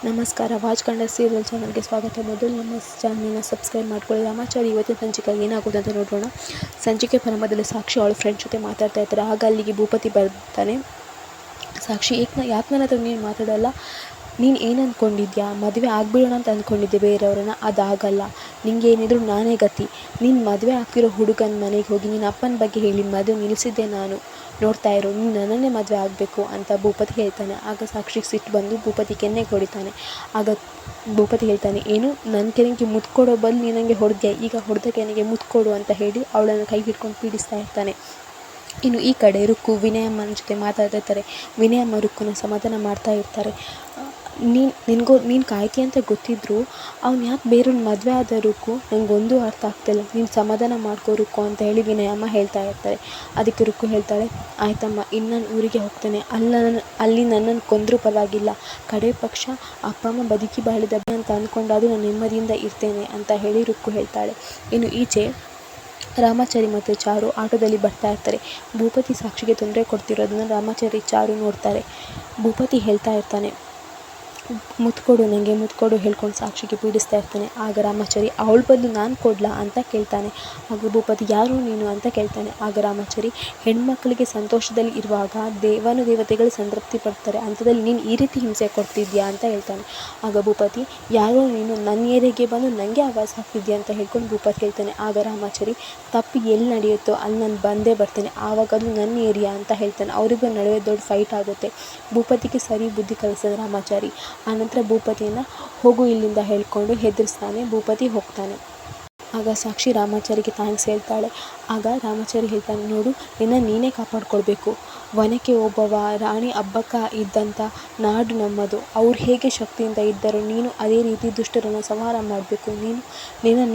ನಮಸ್ಕಾರ. ವಾಚ್ಕಂಡ ಸೀರಿಯಲ್ ಚಾನಲ್ಗೆ ಸ್ವಾಗತ. ಮೊದಲು ನಮ್ಮ ಚಾನಲ್ನ ಸಬ್ಸ್ಕ್ರೈಬ್ ಮಾಡ್ಕೊಳ್ಳಿ. ರಾಮಾಚಾರಿ ಇವತ್ತಿನ ಸಂಚಿಕೆಗೆ ಏನಾಗೋದು ಅಂತ ನೋಡೋಣ. ಸಂಚಿಕೆ ಪ್ರಾರಂಭದಲ್ಲಿ ಸಾಕ್ಷಿ ಅವಳ ಫ್ರೆಂಡ್ ಜೊತೆ ಮಾತಾಡ್ತಾ ಇರ್ತಾರೆ. ಆಗ ಅಲ್ಲಿಗೆ ಭೂಪತಿ ಬರ್ತಾನೆ. ಸಾಕ್ಷಿ, ಯಾಕೆ ನನ್ನ ಹತ್ರ ನೀನು ಮಾತಾಡೋಲ್ಲ? ನೀನು ಏನು ಅಂದ್ಕೊಂಡಿದ್ಯಾ? ಮದುವೆ ಆಗಿಬಿಡೋಣ ಅಂತ ಅಂದ್ಕೊಂಡಿದ್ದೆ ಬೇರೆಯವ್ರನ್ನ. ಅದಾಗಲ್ಲ. ನಿಂಗೆ ಏನಿದ್ರು ನಾನೇ ಗತಿ. ನೀನು ಮದುವೆ ಆಗ್ತಿರೋ ಹುಡುಗನ ಮನೆಗೆ ಹೋಗಿ ನಿನ್ನ ಅಪ್ಪನ ಬಗ್ಗೆ ಹೇಳಿ ಮದುವೆ ನಿಲ್ಲಿಸಿದ್ದೆ ನಾನು. ನೋಡ್ತಾ ಇರೋ, ನೀನು ನನ್ನನ್ನೇ ಮದುವೆ ಆಗಬೇಕು ಅಂತ ಭೂಪತಿ ಹೇಳ್ತಾನೆ. ಆಗ ಸಾಕ್ಷಿಗೆ ಸಿಟ್ಟು ಬಂದು ಭೂಪತಿ ಕೆನ್ನೆಗೆ ಹೊಡಿತಾನೆ. ಆಗ ಭೂಪತಿ ಹೇಳ್ತಾನೆ, ಏನು ನನ್ನ ಕೆನ್ನೆಗೆ ಮುತ್ತು ಕೊಡೋ ಬದಲು ನೀನು ನನಗೆ ಹೊಡೆದ್ಯಾ, ಈಗ ಹೊಡೆದ ಕೆನ್ನೆಗೆ ಮುತ್ತು ಕೊಡು ಅಂತ ಹೇಳಿ ಅವಳನ್ನು ಕೈ ಹಿಡ್ಕೊಂಡು ಪೀಡಿಸ್ತಾ ಇರ್ತಾನೆ. ಇನ್ನು ಈ ಕಡೆ ರುಕ್ಕು ವಿನಯಮ್ಮನ ಜೊತೆ ಮಾತಾಡ್ತಾ ಇರ್ತಾರೆ. ವಿನಯಮ್ಮ ರುಕ್ಕುನ ಸಮಾಧಾನ ಮಾಡ್ತಾ ಇರ್ತಾರೆ. ನೀನು ಕಾಯ್ತಿ ಅಂತ ಗೊತ್ತಿದ್ರು ಅವ್ನು ಯಾಕೆ ಬೇರೆಯವ್ರ ಮದುವೆ ಆದ ರುಕ್ಕು, ನನಗೊಂದು ಅರ್ಥ ಆಗ್ತಿಲ್ಲ. ನೀನು ಸಮಾಧಾನ ಮಾಡ್ಕೋ ರುಕ್ಕು ಅಂತ ಹೇಳಿ ವಿನಯಮ್ಮ ಹೇಳ್ತಾ ಇರ್ತಾರೆ. ಅದಕ್ಕೆ ರುಕ್ಕು ಹೇಳ್ತಾಳೆ, ಆಯ್ತಮ್ಮ, ಇನ್ನು ನಾನು ಊರಿಗೆ ಹೋಗ್ತೇನೆ. ಅಲ್ಲಿ ನನ್ನನ್ನು ಕೊಂದರೂ ಪರವಾಗಿಲ್ಲ, ಕಡೆ ಪಕ್ಷ ಅಪ್ಪ ಅಮ್ಮ ಬದುಕಿ ಬಾಳಿದಬ್ಬ ಅಂತ ಅಂದ್ಕೊಂಡಾದರೂ ನಾನು ನೆಮ್ಮದಿಯಿಂದ ಇರ್ತೇನೆ ಅಂತ ಹೇಳಿ ರುಕ್ಕು ಹೇಳ್ತಾಳೆ. ಇನ್ನು ಈಚೆ ರಾಮಾಚಾರಿ ಮತ್ತು ಚಾರು ಆಟೋದಲ್ಲಿ ಬರ್ತಾ ಇರ್ತಾರೆ. ಭೂಪತಿ ಸಾಕ್ಷಿಗೆ ತೊಂದರೆ ಕೊಡ್ತಿರೋದನ್ನು ರಾಮಾಚಾರಿ ಚಾರು ನೋಡ್ತಾರೆ. ಭೂಪತಿ ಹೇಳ್ತಾ ಇರ್ತಾನೆ, ಮುತ್ಕೊಡು ನನಗೆ ಮುತ್ಕೊಡು ಹೇಳ್ಕೊಂಡು ಸಾಕ್ಷಿಗೆ ಪೀಡಿಸ್ತಾ ಇರ್ತಾನೆ. ಆಗ ರಾಮಾಚಾರಿ ಅವಳ ಬದಲು ನಾನು ಕೊಡ್ಲಾ ಅಂತ ಕೇಳ್ತಾನೆ. ಆಗ ಭೂಪತಿ ಯಾರು ನೀನು ಅಂತ ಕೇಳ್ತಾನೆ. ಆಗ ರಾಮಾಚಾರಿ, ಹೆಣ್ಮಕ್ಳಿಗೆ ಸಂತೋಷದಲ್ಲಿ ಇರುವಾಗ ದೇವತೆಗಳು ಸಂತೃಪ್ತಿ ಪಡ್ತಾರೆ, ಅಂಥದ್ದಲ್ಲಿ ನೀನು ಈ ರೀತಿ ಹಿಂಸೆ ಕೊಡ್ತಿದ್ಯಾ ಅಂತ ಹೇಳ್ತಾನೆ. ಆಗ ಭೂಪತಿ, ಯಾರೋ ನೀನು ನನ್ನ ಏರಿಯಾಗೆ ಬಂದು ನನಗೆ ಆವಾಸ ಹಾಕ್ತಿದ್ಯಾ ಅಂತ ಹೇಳ್ಕೊಂಡು ಭೂಪತಿ ಹೇಳ್ತಾನೆ. ಆಗ ರಾಮಾಚಾರಿ, ತಪ್ಪು ಎಲ್ಲಿ ನಡೆಯುತ್ತೋ ಅಲ್ಲಿ ನಾನು ಬಂದೇ ಬರ್ತೇನೆ, ಆವಾಗ ಅದು ನನ್ನ ಏರಿಯಾ ಅಂತ ಹೇಳ್ತಾನೆ. ಅವರಿಬ್ಬರ ನಡುವೆ ದೊಡ್ಡ ಫೈಟ್ ಆಗುತ್ತೆ. ಭೂಪತಿಗೆ ಸರಿ ಬುದ್ಧಿ ಕಲಿಸಿದ ರಾಮಾಚಾರಿ. ಆನಂತರ ಭೂಪತಿಯನ್ನು ಹೋಗು ಇಲ್ಲಿಂದ ಹೇಳ್ಕೊಂಡು ಹೆದರಿಸ್ತಾನೆ. ಭೂಪತಿ ಹೋಗ್ತಾನೆ. ಆಗ ಸಾಕ್ಷಿ ರಾಮಾಚಾರಿಗೆ ಥ್ಯಾಂಕ್ಸ್ ಹೇಳ್ತಾಳೆ. ಆಗ ರಾಮಾಚಾರಿ ಹೇಳ್ತಾನೆ, ನೋಡು, ನೀನೇ ಕಾಪಾಡ್ಕೊಳ್ಬೇಕು. ವನಕ್ಕೆ ಒಬ್ಬವ ರಾಣಿ ಅಬ್ಬಕ್ಕ ಇದ್ದಂಥ ನಾಡು ನಮ್ಮದು. ಅವ್ರು ಹೇಗೆ ಶಕ್ತಿಯಿಂದ ಇದ್ದರು, ನೀನು ಅದೇ ರೀತಿ ದುಷ್ಟರನ್ನು ಸಂಹಾರ ಮಾಡಬೇಕು.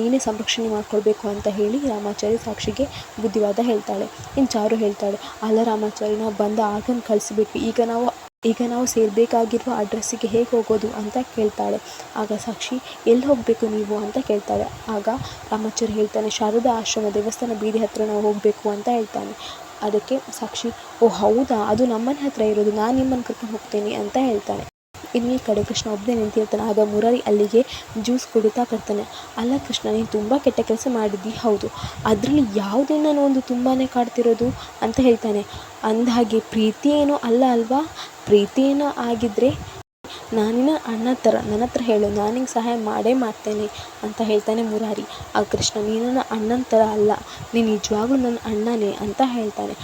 ನೀನೇ ಸಂರಕ್ಷಣೆ ಮಾಡ್ಕೊಳ್ಬೇಕು ಅಂತ ಹೇಳಿ ರಾಮಾಚಾರಿ ಸಾಕ್ಷಿಗೆ ಬುದ್ಧಿವಾದ ಹೇಳ್ತಾಳೆ. ಇನ್ನು ಚಾರು ಹೇಳ್ತಾಳೆ, ಅಲ್ಲ ರಾಮಾಚಾರಿ, ನಾವು ಬಂದ ಆಟೋನ ಕಳಿಸ್ಬಿಟ್ವಿ, ಈಗ ನಾವು ಸೇರಬೇಕಾಗಿರುವ ಅಡ್ರೆಸ್ಸಿಗೆ ಹೇಗೆ ಹೋಗೋದು ಅಂತ ಕೇಳ್ತಾಳೆ. ಆಗ ಸಾಕ್ಷಿ, ಎಲ್ಲಿ ಹೋಗಬೇಕು ನೀವು ಅಂತ ಕೇಳ್ತಾಳೆ. ಆಗ ರಾಮಾಚಾರಿ ಹೇಳ್ತಾನೆ, ಶಾರದಾ ಆಶ್ರಮ ದೇವಸ್ಥಾನ ಬೀದಿ ಹತ್ರ ನಾವು ಹೋಗಬೇಕು ಅಂತ ಹೇಳ್ತಾನೆ. ಅದಕ್ಕೆ ಸಾಕ್ಷಿ, ಓ ಹೌದಾ, ಅದು ನಮ್ಮನೆ ಹತ್ರ ಇರೋದು, ನಾನು ನಿಮ್ಮನ್ನು ಕರ್ಕೊಂಡು ಹೋಗ್ತೀನಿ ಅಂತ ಹೇಳ್ತಾನೆ. ಇನ್ನು ಈ ಕಡೆ ಕೃಷ್ಣ ಒಬ್ಬನೇ ನಿಂತಿರ್ತಾನೆ. ಆಗ ಮುರಾರಿ ಅಲ್ಲಿಗೆ ಜ್ಯೂಸ್ ಕುಡಿತಾ ಬರ್ತಾನೆ. ಅಲ್ಲ ಕೃಷ್ಣ, ನೀನು ತುಂಬ ಕೆಟ್ಟ ಕೆಲಸ ಮಾಡಿದ್ದಿ, ಹೌದು, ಅದರಲ್ಲಿ ಯಾವುದನ್ನ ಒಂದು ತುಂಬಾ ಕಾಡ್ತಿರೋದು ಅಂತ ಹೇಳ್ತಾನೆ. ಅಂದಹಾಗೆ ಪ್ರೀತಿ ಏನೋ ಅಲ್ಲ ಅಲ್ವಾ? ಪ್ರೀತಿ ಏನೋ ಆಗಿದ್ದರೆ ನಾನಿನ ಅಣ್ಣ ಥರ ನನ್ನ ಹತ್ರ ಹೇಳು, ನಾನಿಗೆ ಸಹಾಯ ಮಾಡೇ ಮಾಡ್ತೇನೆ ಅಂತ ಹೇಳ್ತಾನೆ ಮುರಾರಿ. ಆ ಕೃಷ್ಣ, ನೀನು ನನ್ನ ಅಣ್ಣನ ಥರ ಅಲ್ಲ, ನೀನು ನಿಜವಾಗ್ಲೂ ನನ್ನ ಅಣ್ಣನೇ ಅಂತ ಹೇಳ್ತಾನೆ.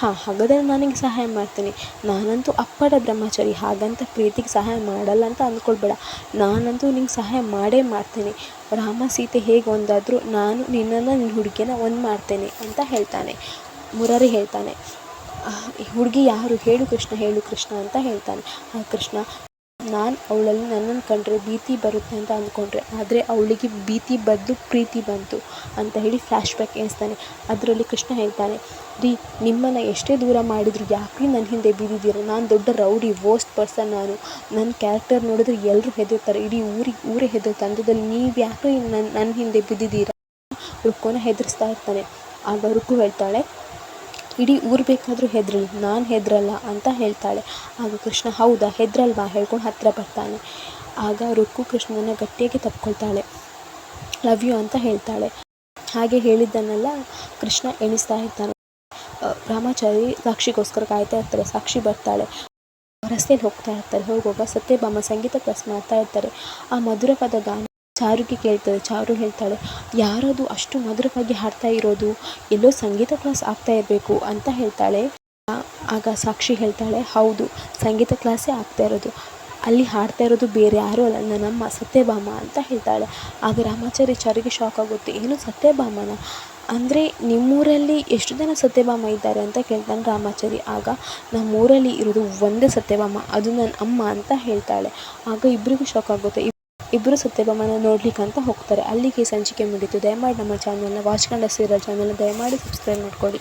ಹಾಗಾದರೆ ನಾನಿಗೆ ಸಹಾಯ ಮಾಡ್ತೇನೆ. ನಾನಂತೂ ಅಪ್ಪಟ ಬ್ರಹ್ಮಚಾರಿ, ಹಾಗಂತ ಪ್ರೀತಿಗೆ ಸಹಾಯ ಮಾಡಲ್ಲ ಅಂತ ಅಂದ್ಕೊಳ್ಬೇಡ. ನಾನಂತೂ ನಿಂಗೆ ಸಹಾಯ ಮಾಡೇ ಮಾಡ್ತೇನೆ. ರಾಮ ಸೀತೆ ಹೇಗೆ ಒಂದಾದರೂ ನಾನು ನಿನ್ನನ್ನು ನಿನ್ನ ಹುಡುಗಿನ ಒಂದು ಮಾಡ್ತೇನೆ ಅಂತ ಹೇಳ್ತಾನೆ. ಮುರಾರಿ ಹೇಳ್ತಾನೆ, ಹುಡುಗಿ ಯಾರು ಹೇಳು ಕೃಷ್ಣ ಅಂತ ಹೇಳ್ತಾನೆ. ಆ ಕೃಷ್ಣ, ನಾನು ಅವಳಲ್ಲಿ ನನ್ನನ್ನು ಕಂಡ್ರೆ ಭೀತಿ ಬರುತ್ತೆ ಅಂತ ಅಂದ್ಕೊಂಡ್ರೆ, ಆದರೆ ಅವಳಿಗೆ ಭೀತಿ ಬದಲು ಪ್ರೀತಿ ಬಂತು ಅಂತ ಹೇಳಿ ಫ್ಲ್ಯಾಶ್ ಬ್ಯಾಕ್ ಎಣಿಸ್ತಾನೆ. ಅದರಲ್ಲಿ ಕೃಷ್ಣ ಹೇಳ್ತಾನೆ, ರೀ, ನಿಮ್ಮನ್ನು ಎಷ್ಟೇ ದೂರ ಮಾಡಿದ್ರು ಯಾಕೆ ನನ್ನ ಹಿಂದೆ ಬಿದ್ದಿದ್ದೀರ? ನಾನು ದೊಡ್ಡ ರೌಡಿ, ವರ್ಸ್ಟ್ ಪರ್ಸನ್. ನನ್ನ ಕ್ಯಾರೆಕ್ಟರ್ ನೋಡಿದ್ರೆ ಎಲ್ಲರೂ ಹೆದರ್ತಾರೆ, ಇಡೀ ಊರೇ ಹೆದರ್ತಾರೆ, ಅಂಥದ್ದಲ್ಲಿ ನೀವು ಯಾಕೆ ನನ್ನ ಹಿಂದೆ ಬಿದ್ದಿದ್ದೀರಾ? ರುಕ್ಕುನ ಹೆದರಿಸ್ತಾ ಇರ್ತಾನೆ. ಆಗ ರುಕ್ಕು ಹೇಳ್ತಾಳೆ, ಇಡೀ ಊರು ಬೇಕಾದರೂ ಹೆದರಲಿ, ನಾನು ಹೆದರಲ್ಲ ಅಂತ ಹೇಳ್ತಾಳೆ. ಆಗ ಕೃಷ್ಣ, ಹೌದಾ, ಹೆದರಲ್ವಾ ಹೇಳ್ಕೊಂಡು ಹತ್ತಿರ ಬರ್ತಾನೆ. ಆಗ ರುಕ್ಕು ಕೃಷ್ಣನ ಗಟ್ಟಿಯಾಗಿ ತಪ್ಕೊಳ್ತಾಳೆ. ಲವ್ ಯು ಅಂತ ಹೇಳ್ತಾಳೆ. ಹಾಗೆ ಹೇಳಿದ್ದನ್ನೆಲ್ಲ ಕೃಷ್ಣ ಎಣಿಸ್ತಾ ಇರ್ತಾನೆ. ರಾಮಾಚಾರಿ ಸಾಕ್ಷಿಗೋಸ್ಕರ ಕಾಯ್ತಾ ಇರ್ತಾರೆ. ಸಾಕ್ಷಿ ಬರ್ತಾಳೆ. ರಸ್ತೆಯಲ್ಲಿ ಹೋಗ್ತಾ ಇರ್ತಾರೆ. ಹೋಗುವಾಗ ಸತ್ಯಭಾಮ ಸಂಗೀತ ಕ್ಲಾಸ್ ಮಾಡ್ತಾ ಇರ್ತಾರೆ. ಆ ಮಧುರವಾದ ಗಾನ ಚಾರುಗೆ ಕೇಳ್ತದೆ. ಚಾರು ಹೇಳ್ತಾಳೆ, ಯಾರದು ಅಷ್ಟು ಮಧುರವಾಗಿ ಹಾಡ್ತಾ ಇರೋದು? ಎಲ್ಲೋ ಸಂಗೀತ ಕ್ಲಾಸ್ ಆಗ್ತಾ ಇರಬೇಕು ಅಂತ ಹೇಳ್ತಾಳೆ. ಆಗ ಸಾಕ್ಷಿ ಹೇಳ್ತಾಳೆ, ಹೌದು, ಸಂಗೀತ ಕ್ಲಾಸೇ ಆಗ್ತಾ ಇರೋದು. ಅಲ್ಲಿ ಹಾಡ್ತಾ ಇರೋದು ಬೇರೆ ಯಾರೂ ಅಲ್ಲ, ನನ್ನಮ್ಮ ಸತ್ಯಭಾಮ ಅಂತ ಹೇಳ್ತಾಳೆ. ಆಗ ರಾಮಾಚಾರಿ ಚಾರಿಗೆ ಶಾಕ್ ಆಗುತ್ತೆ. ಏನು ಸತ್ಯಭಾಮನ? ಅಂದರೆ ನಿಮ್ಮೂರಲ್ಲಿ ಎಷ್ಟು ಜನ ಸತ್ಯಭಾಮ ಇದ್ದಾರೆ ಅಂತ ಕೇಳ್ತಾನೆ ರಾಮಾಚಾರಿ. ಆಗ ನಮ್ಮೂರಲ್ಲಿ ಇರೋದು ಒಂದೇ ಸತ್ಯಭಾಮ, ಅದು ನನ್ನ ಅಮ್ಮ ಅಂತ ಹೇಳ್ತಾಳೆ. ಆಗ ಇಬ್ಬರಿಗೂ ಶಾಕ್ ಆಗುತ್ತೆ. ಇಬ್ಬರು ಸತ್ಯಭಾಮನ ನೋಡ್ಲಿಕ್ಕೆ ಅಂತ ಹೋಗ್ತಾರೆ. ಅಲ್ಲಿಗೆ ಸಂಚಿಕೆ ಮುಗೀತು. ದಯಮಾಡಿ ನಮ್ಮ ಚಾನಲ್ನ ವಾಚ್ಕಂಡ ಸೀರಿಯಲ್ ಚಾನಲ್ನ ದಯಮಾಡಿ ಸಬ್ಸ್ಕ್ರೈಬ್ ಮಾಡ್ಕೊಳ್ಳಿ.